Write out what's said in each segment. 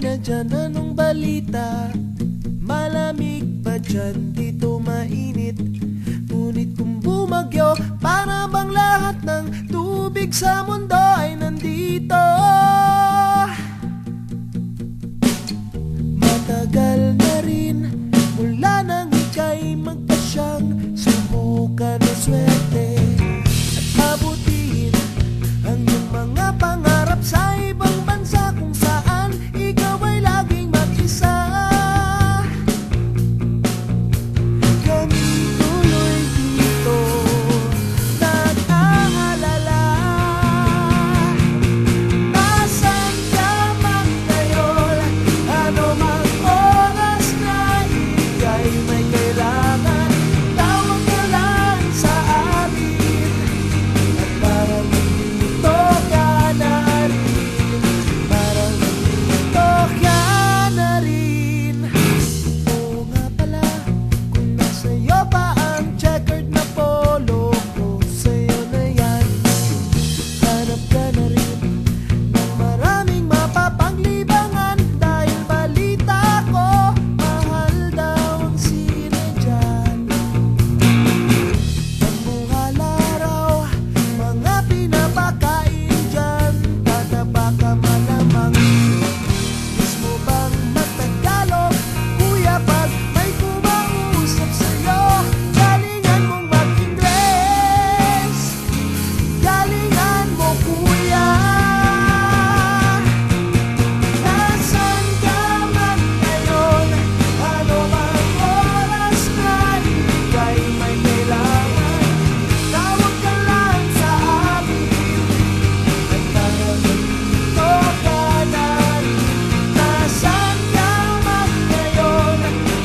na dyan, anong balita? Malamig ba dyan, dito mainit? Ngunit kung bumagyo, para bang lahat ng tubig sa mundo ay nandito? Matagal na rin mula nang ika'y magpasyang subukan ng swerte at mabutiin ang iyong mga pangarap sa ibang bansa kung saan ikaw ay laging mag-isa. Kami tuloy dito nag-aalala, nasan ka man ngayon, ano mang oras na ika'y may kailangan, tawag ka lang sa amin at parang nandito ka na rin, parang nandito ka na rin. Oo nga pala, kung nasa'yo pa ang checkered na polo ko, sa'yo na yan. Hanap ka na rin ng maraming mapapanglibangan dahil balita ko, mahal daw ang sine dyan. Namuhala raw mga pinapakain dyan, tataba ka malamang. Mismo bang magtagalog, kuya, pag may kumausap sa'yo? Galingan mong mag-Ingles, galingan mo, kuya. Nasaan ka man ngayon, ano mang oras na ika'y may kailangan, tawag ka lang sa amin at parang nandito ka na rin. Nasaan ka man ngayon,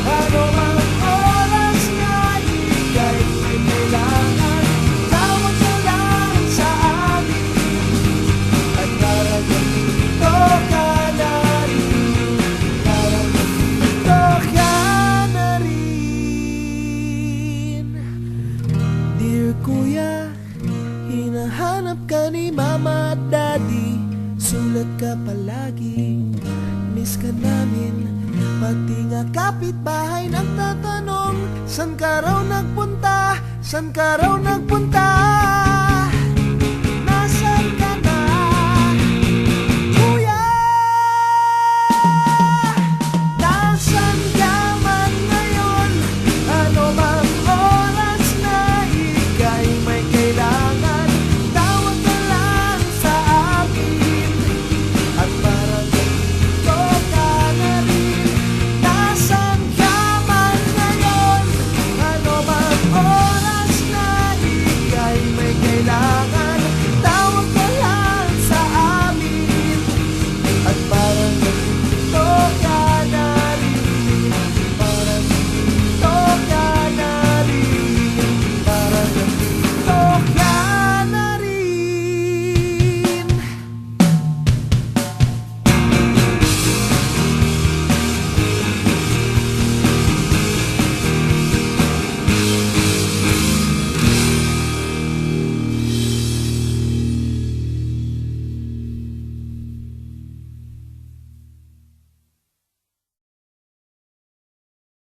ano mang oras na ika'y may kailangan, tawag ka lang sa amin at parang nandito ka na rin, parang nandito ka na rin. Dear Kuya, hinahanap ka ni Mama at Daddy, sulat ka palagi, miss ka namin. Pati nga kapitbahay nagtatanong, san ka raw nagpunta, san ka raw nagpunta?